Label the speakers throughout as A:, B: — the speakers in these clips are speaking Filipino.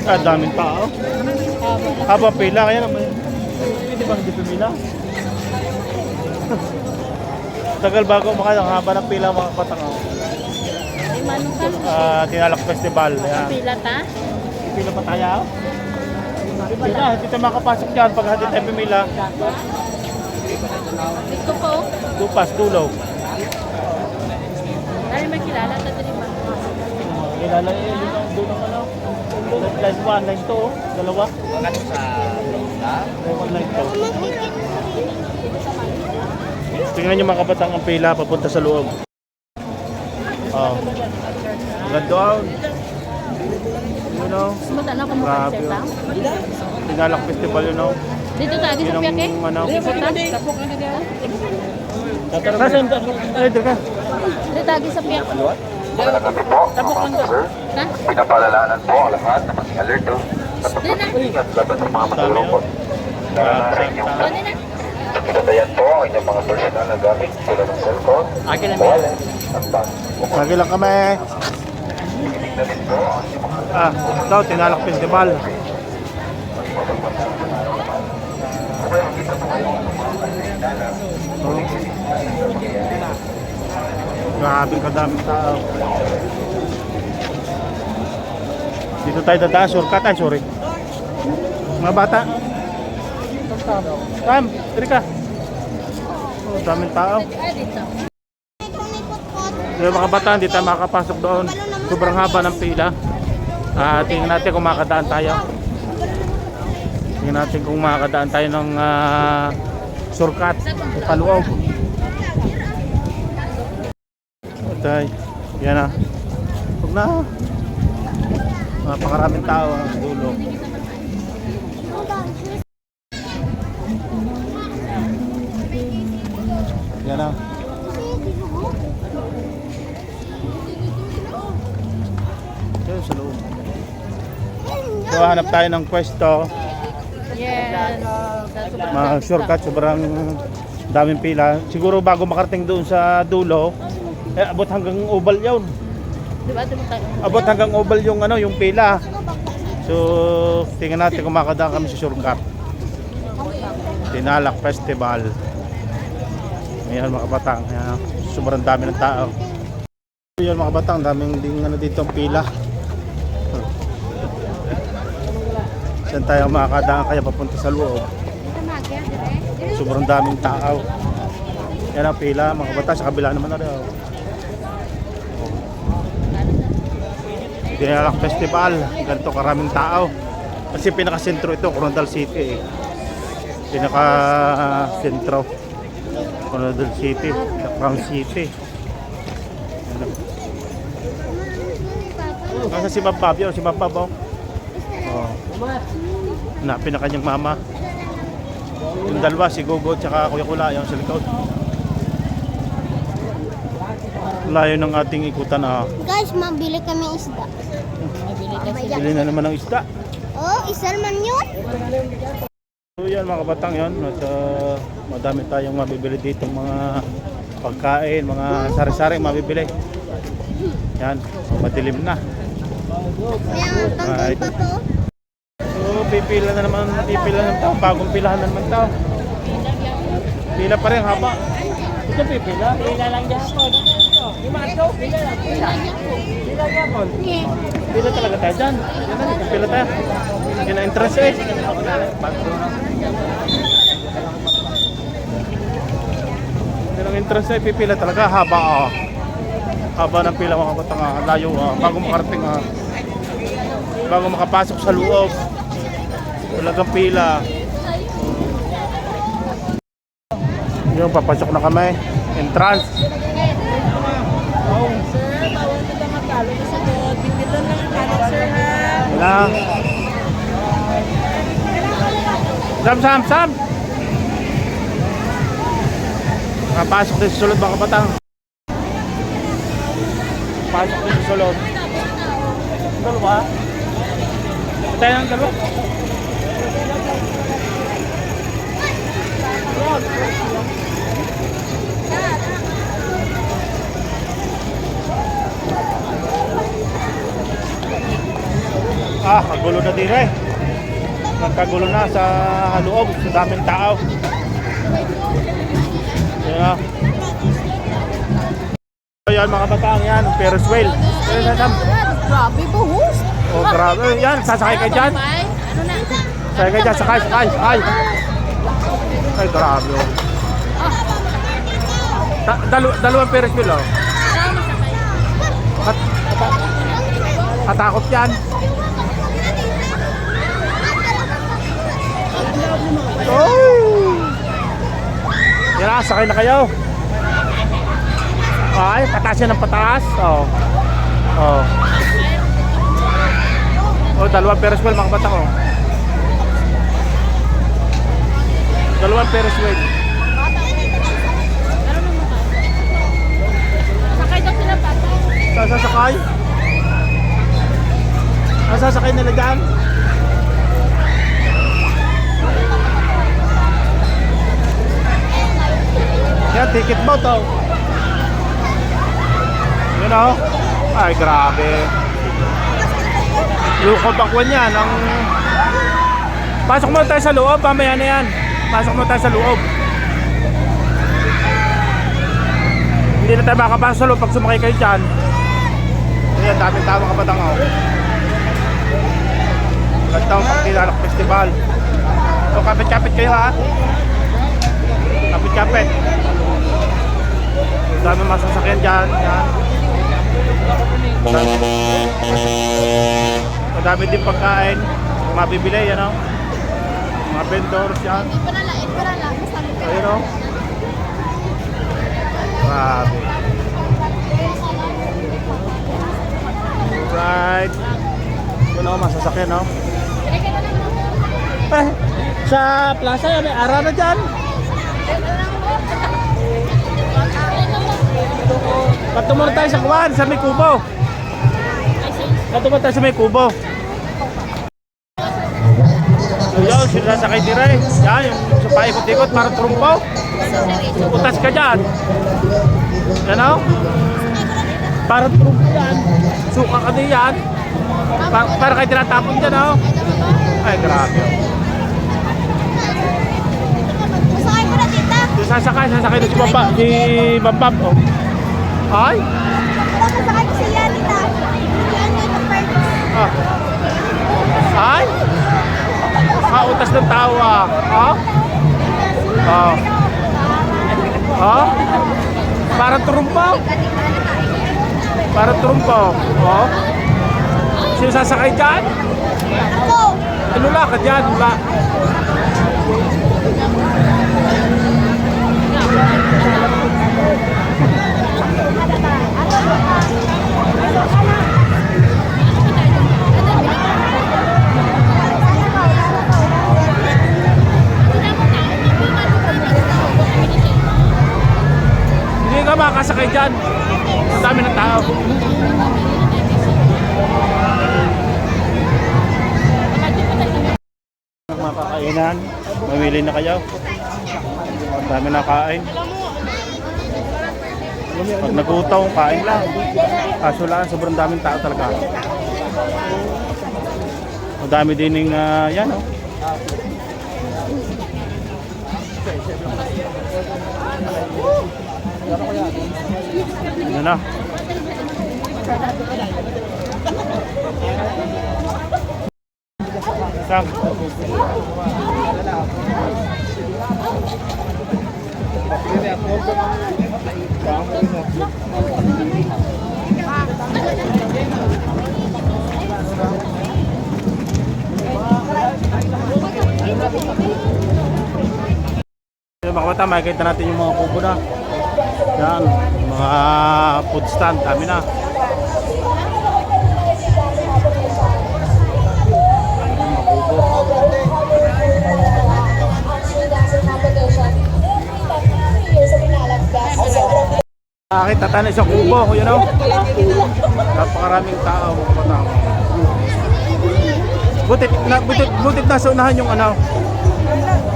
A: Daming tao. Haba pila, kaya naman. Hindi ba hindi pumila? Tagal bago makadang haba ng pila mga kapatang. Tinalak Festival. Ayan.
B: Pila ta?
A: Pila pa tayo? Pila, hindi tayo makapasok dyan pag hindi tayo pumila.
B: Dito po.
A: Dupas, dulo.
B: Dahil may kilala ta din ba?
A: Kilala yun ang dulo ano? Line 1, line 2, dalawa.
C: Ano sa
A: Line 2. Tingnan nyo mga kabatang ang pila papunta sa loob. Oh. Gandoon. You know?
B: Sumunod na kung
A: Grabe.
B: mukha lang.
A: Tinalak Festival, you know?
B: Dito tayo sa piyak eh.
A: Ano?
B: Tapok na dito.
A: Nasaan? Ay, dito ka.
B: Dito tayo sa piyak.
C: Gabi po,
B: Tapok lang doon. Ha?
C: pinapaalalahanan po ang lahat na maging alerto at pagpapingat laban sa mga manlulungkot. Dahil sa inyong
B: Pwede na.
C: pinatayan po ang inyong mga personal na gamit tulad ng cellphone, wallet, at bag.
A: Lagi lang kami.
C: Tignan din po ang inyong mga
A: Ito, Tinalak Festival. Grabe kadaming tao. Dito tayo dadaan, shortcut ay sorry. Mga bata. Tam, diri ka. Oh, daming tao.
B: Dito.
A: Yung mga bata, hindi tayo makakapasok doon. Sobrang haba ng pila. Tingnan natin kung makakadaan tayo. Tingnan natin kung makakadaan tayo ng shortcut. Paluog. Tay, yan na. Huwag na. Napakaraming tao ang dulo. Yan na. Yan sa loob. So, hanap tayo ng pwesto.
B: Yes.
A: Mga shortcut, sobrang daming pila. Siguro bago makarating doon sa dulo, abot hanggang oval yun.
B: Diba? Dito tayo.
A: Abot hanggang oval yung ano, yung pila. So, tingnan natin kung makadaan kami sa shortcut. Tinalak Festival. Ayan mga kabatang, ayan, sobrang dami ng tao. Ayan mga kabatang, daming ding ano dito ang pila. Saan tayo makakadaan kaya papunta sa loob? Sobrang daming tao. Yan ang pila mga kabatang, sa kabila naman na rin. Tinalak Festival, ganito karaming tao. Kasi pinaka-sentro ito, Coronadal City. Pinaka-sentro. Coronadal City, Crown City. Kasi si Mabab yun, si Mabab oh. Hanapin na kanyang mama. Yung dalawa, si Gogo at Kuya Kula, yung sa likod. Layo ng ating ikutan
D: Guys, mabili kami isda.
A: Bili na naman ng isda.
D: Oh, isalman yun?
A: So yan mga kabatang yun. At madami tayong mabibili dito mga pagkain, mga sari-sari mabibili. Yan, madilim na.
D: May tanggal pa po.
A: So pipila na naman, pipila na tao, bagong pilahan na naman tao. Pila pa rin haba. Ito pipila. Pila lang dyan po. Pila lang. Pila lang po. Pila talaga tayo dyan. Yan na, pila tayo. Yan na entrance eh. Yan ang entrance eh, pipila talaga. Haba haba ng pila mga batang layo bago makarating bago makapasok sa loob. Talagang pila. Yung papasok na kami. Entrance.
B: Sir, bawal na ba magkalo sa sagot? Bibilan lang ang kalit, sir, ha?
A: Wala. Sam. Nakapasok din sa sulod mga kabatang. Pasok din sa sulod. Dalawa. Tayo ng dalawa. Kagulo na din eh. Nagkagulo na sa loob, sa daming tao. Yeah. Ayan mga batang yan, Ferris wheel.
B: Grabe po, host.
A: Oh, grabe. Yan, sasakay ka dyan.
B: Ano na?
A: Sakay ka dyan, sakay. Ay, grabe. Oh. Dalawang Ferris wheel, oh. Katakot yan. Oh! Yan, sakay na kayo. Ay, pataas yan ng pataas. Oh. Oh. Oh, dalawang Ferris wheel mga batang, oh. Dalawang Ferris wheel.
B: Sakay daw sila pata.
A: Sasakay? Sasakay nila dyan? Yan, ticket boat, oh. You know? Ay, grabe. Lukod bakwan yan. Pasok mo tayo sa loob, mamaya na yan. Pasok mo tayo sa loob. Hindi na tayo makapasok sa loob pag sumakay kayo dyan. Ayan, daming tao mga batang, oh. Gandang Pagtilalak Festival. So, kapit-kapit kayo, ha? Kapit-kapit. Dami masasakyan dyan. Yan. Madami din pagkain. Mabibili, yan, oh. Mga vendors yan. Ayun, oh. Grabe. Right. Yun, oh, masasakyan, oh. Sa plaza, may ara na dyan. Patumor tayo sa kuwan, sa may kubo. Patumor tayo sa may kubo. Yun, sinasakay dire. Yan, yung sa paikot-ikot, parang trumpo. Utas ka dyan. Yan, o. Parang trumpo yan. Suka ka din yan. Para kayo tinatapon dyan, o. Ay, grabe.
D: Masakay mo na, tita.
A: Sasakay na si Bambab, oh. Ay?
D: Masakay ko siya, tita. Yan, yung first.
A: Ah. Ay? Utas ng tawa. Ah? Oh. Oh? Parang trumpo. Parang trumpo. Oh? Sino sasakay dyan?
D: Ako.
A: Lula ka dyan, lula. Hindi ka makakasakay dyan. Ang dami ng tao. Mga kakainan, mamili na kayo. Ang dami na kain. Pag nagutaw, kain lang. Kaso lang, sobrang daming tao talaga. Ang dami din ng yan, oh. Yan na. Sam. Mga bata, makikita natin yung mga kubo na. Yan, mga food stand, dami na. Nakakita tayo sa kubo, you know. Napakaraming tao, mga bata. Butit na saunahan yung ano.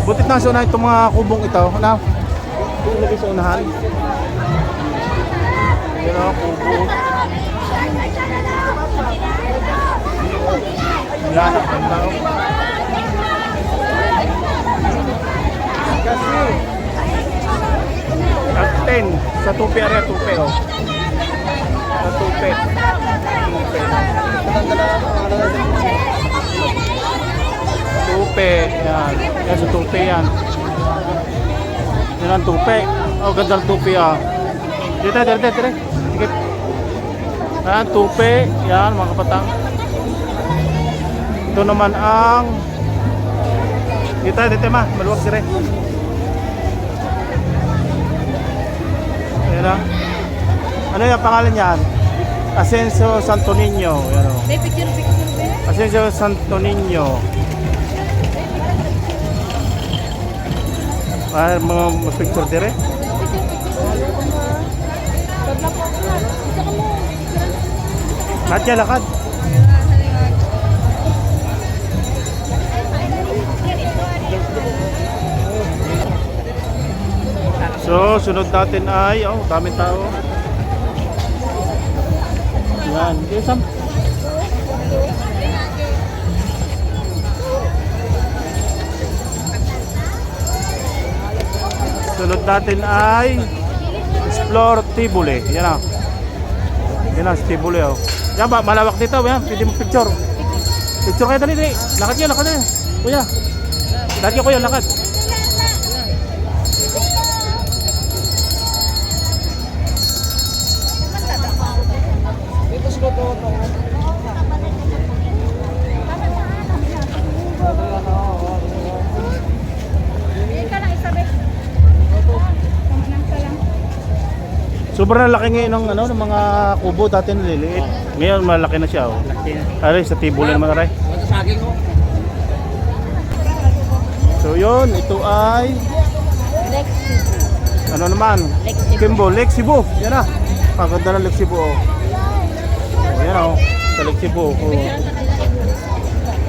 A: Butit na saunahan itong mga kubong ito. Ano? Lagi sa unahan. You know, kubo. Yan, ganda oh. At 10 sa tupi area, tupi oh. Sa tupi. Tupi, yan. Yan sa tupi yan. Yan ang tupi. Oh, ganda ng tupi ah. Dito, dito. Tikip. Yan, tupi. Yan, mga kapatang. Ito naman ang dito ma, maluwag sire. Ayan na. Ano yung pangalan niyan? Ascenso Santo Niño. Ayan o.
B: May picture.
A: Ascenso Santo Niño. Mga picture dire. Lahat lakad. So, sunod natin ay, oh, daming tao. Yan, isang. Sunod natin ay Explore Tibuli. Yan na. Yan na, Tibuli oh. Yan ba, malawak dito. Yan, pwede mo picture. Picture kayo dali. Lakad kayo. Kuya. Lakad kayo kuya, lakad. Sobrang laki ngayon ng ano ng mga kubo dati nililiit. Ngayon malaki na siya oh. Aray sa Tibuli naman aray. So yun, ito ay ano naman? Kimbo, Lake Cebu. Yan na. Paganda ng Lake Cebu oh. Yan oh, sa Lake Cebu oh.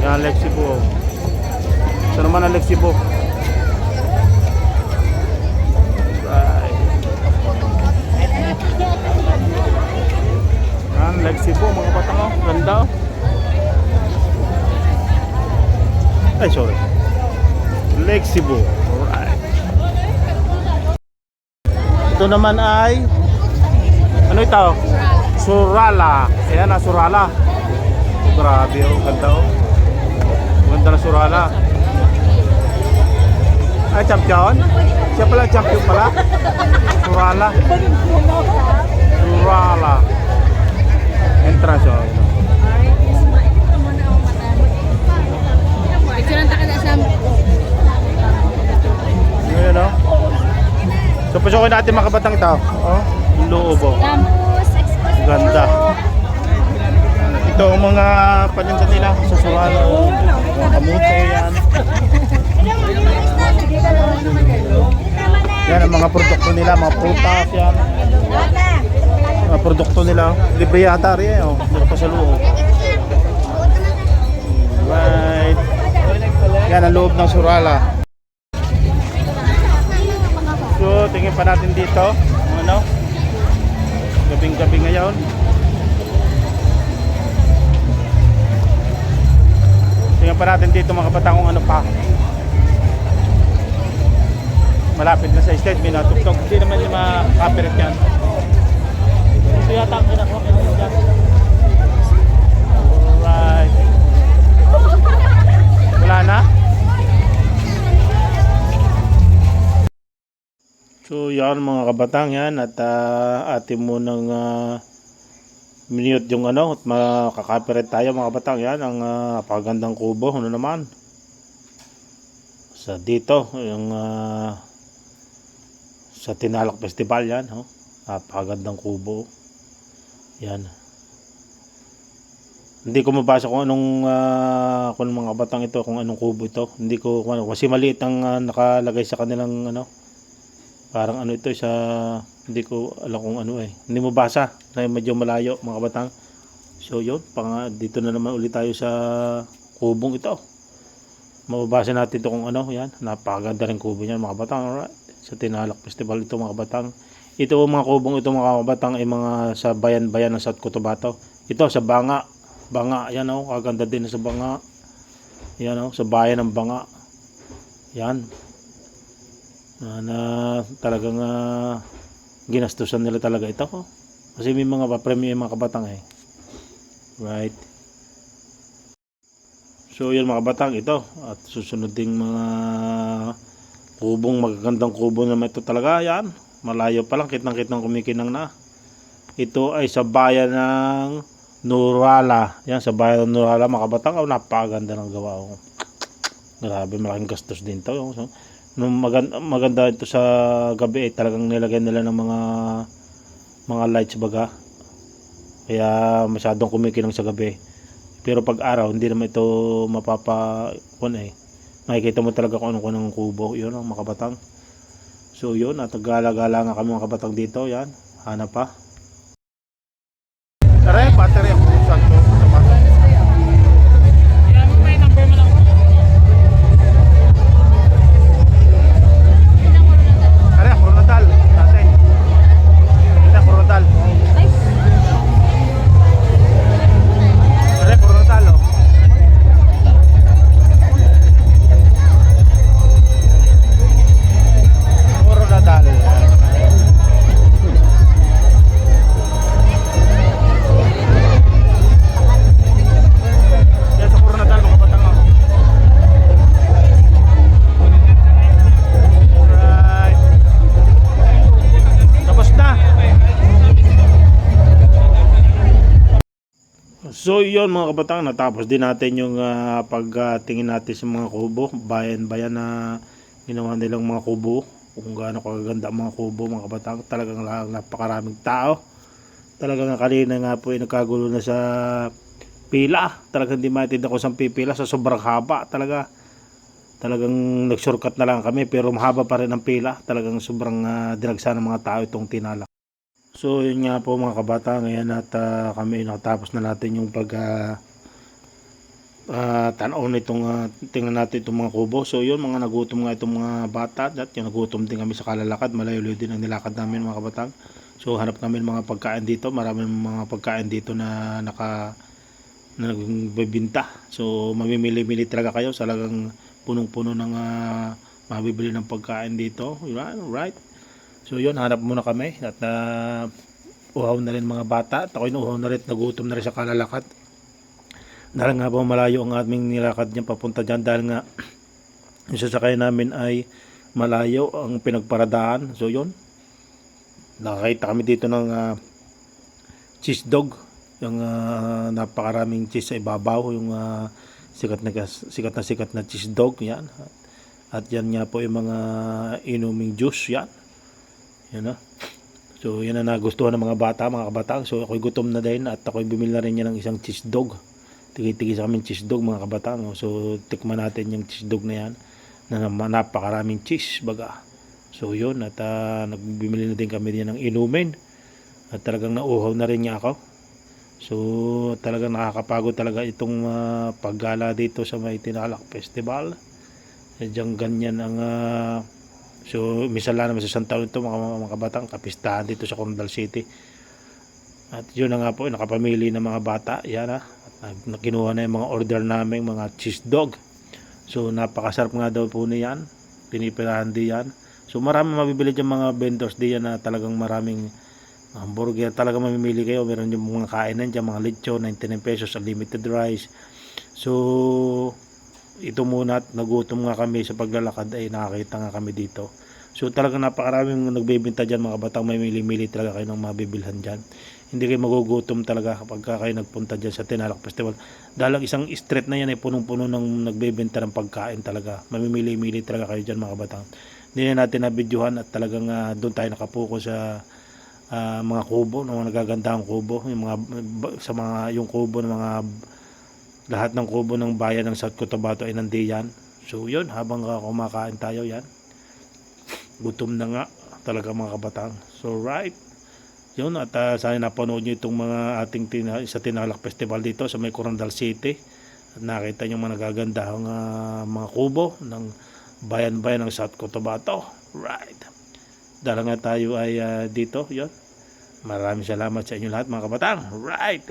A: Yan Lake Cebu oh. Ito naman ang Lake Cebu. Lake Cebu mga batang oh, ganda oh. Ay sorry, Lake Cebu. Alright. Ito naman ay ano ito? Surala. Ayan na Surala. Grabe oh, ganda oh. Ganda na Surala. Ay champion? Siya pala champion pala. Surala. Surala. Entrance oh.
B: Picture ta kada sa.
A: Ngayon oh. So pasukin natin mga kabatang ito. Oh, yung loob oh. Ganda. Ito ang mga paninda nila sa Surala oh. Kamote yan. Yan ang mga produkto nila, mga prutas yan. Mga produkto nila, libre yata rin oh, meron pa sa loob. Right. Yan ang loob ng Surala. So, tingin pa natin dito, ano? Gabing-gabi ngayon. Tingnan pa natin dito mga kabatang kung ano pa. Malapit na sa stage, may natugtog. Hindi naman yung mga copyright yan. Ito yata ang kinakuha ko dyan. Alright. Wala na? So yan mga kabatang yan. At atin mo nang minute yung ano. At makaka-copyright tayo mga kabatang yan. Ang pagandang kubo. Ano naman? Sa dito. Yung sa Tinalak Festival yan. Oh. Napakagandang kubo. Yan. Hindi ko mabasa kung anong kung mga batang ito, kung anong kubo ito. Hindi ko kasi maliit ang nakalagay sa kanilang ano. Parang ano ito sa hindi ko alam kung ano eh. Hindi mo basa, dahil medyo malayo mga batang. So yun, dito na naman ulit tayo sa kubong ito. Mababasa natin ito kung ano, yan. Napakaganda rin kubo niyan mga batang. Alright. Sa Tinalak Festival ito mga batang. Ito mga kubong ito mga kabatang ay mga sa bayan-bayan ng South Cotabato. Ito sa Banga. Banga, yan oh, kaganda din sa Banga. Yan oh, sa bayan ng Banga. Yan. Na talagang ginastusan nila talaga ito. Oh. Kasi may mga pa-premyo yung mga kabatang eh. Right. So yan mga kabatang ito. At susunod ding mga kubong, magagandang kubo naman ito talaga. Yan. Malayo pa lang, kitang-kitang kumikinang na. Ito ay sa bayan ng Nurala. Yan, sa bayan ng Nurala mga kabatang. Oh, napakaganda ng gawa. Oh. Grabe, malaking gastos din to. So, nung maganda ito sa gabi talagang nilagyan nila ng mga lights baga. Kaya masyadong kumikinang sa gabi. Pero pag araw hindi naman ito makikita mo talaga kung anong kubo. Yun ang mga kabatang. So yun, at gala-gala nga kami mga kabatang dito. Yan, hanap pa. Tara, battery ako sa to.
B: May number mo lang.
A: Tara, Coronadal. Tatay. Tara, Coronadal. Tara, Coronadal. Oh. Coronadal. Yan sa Coronadal mga batang. Oh. Alright. Tapos na. So yun mga kabatang, natapos din natin yung pagtingin natin sa mga kubo, bayan-bayan na ginawa nilang mga kubo, kung gaano kaganda ang mga kubo mga kabatang. Talagang napakaraming tao. Talagang kanina nga po ay nagkagulo na sa pila. Talagang hindi maintindihan ko sa pipila sa sobrang haba talaga. Talagang nag-shortcut na lang kami pero mahaba pa rin ang pila. Talagang sobrang dinagsa ng mga tao itong tinala. So yun nga po mga kabata, ngayon at kami nakatapos na natin yung tanaw nitong tingnan natin itong mga kubo. So yun, mga nagutom nga itong mga bata at yung nagutom din kami sa kalalakad. Malayo-layo din ang nilakad namin mga kabatang. So hanap namin mga pagkain dito. Maraming mga pagkain dito na nagbebenta. So mamimili-mili talaga kayo. Talagang punong-puno ng mabibili ng pagkain dito. Right? So yun, hanap muna kami at uhaw na rin mga bata at ako'y uhaw na rin, nagutom na rin sa kalalakad dahil nga po malayo ang aming nilakad niya papunta dyan dahil nga yung sasakay namin ay malayo ang pinagparadaan. So yun, nakakita kami dito ng cheese dog, yung napakaraming cheese sa ibabaw, yung sikat na cheese dog yan. At yan nga po yung mga inuming juice yan. Yan na. So yan na nagustuhan ng mga bata, mga kabatang. So ako'y gutom na din at ako'y bumili na rin niya ng isang cheese dog. Tigi-tigi sa amin cheese dog mga kabatang. So tikman natin yung cheese dog na yan na napakaraming cheese baga. So yun, at nagbibili na din kami din ng inumin. At talagang nauhaw na rin niya ako. So talagang nakakapagod talaga itong paggala dito sa may Tinalak Festival. Sadyang ganyan ang so minsan lang naman sa isang taon ito mga kabatang kapistahan dito sa Coronadal City. At yun na nga po, nakapamili ng mga bata. Yan at nakinuha na yung mga order namin, mga cheese dog. So napakasarap nga daw po niyan. Pinipirahan diyan. So marami mabibili dyan mga vendors diyan na talagang maraming hamburger. Talagang mamimili kayo. Meron yung mga kainan dyan, mga lechon, 99 pesos, unlimited rice. So ito muna at nagutom nga kami sa paglalakad ay nakakita nga kami dito. So talagang napakaraming nagbebenta dyan mga batang, may mili-mili talaga kayo ng mabibilhan dyan. Hindi kayo magugutom talaga kapag kayo nagpunta dyan sa Tinalak Festival. Dahil ang isang street na yan ay punong-puno ng nagbebenta ng pagkain talaga. Mamimili-mili talaga kayo dyan mga batang. Hindi na natin nabidyohan at talagang doon tayo nakapuko sa mga kubo, ng mga nagagandahang kubo, yung yung kubo ng mga lahat ng kubo ng bayan ng South Cotabato ay nandiyan. So yun, habang kumakain tayo yan, gutom na nga talaga mga kabatang. So right, yun, at sana napanood nyo itong mga ating sa Tinalak Festival dito sa may Coronadal City at nakita nyo mga nagagandahang mga kubo ng bayan-bayan ng South Cotabato. Right, dahil nga tayo ay dito. Yun, maraming salamat sa inyo lahat mga kabatang. Right.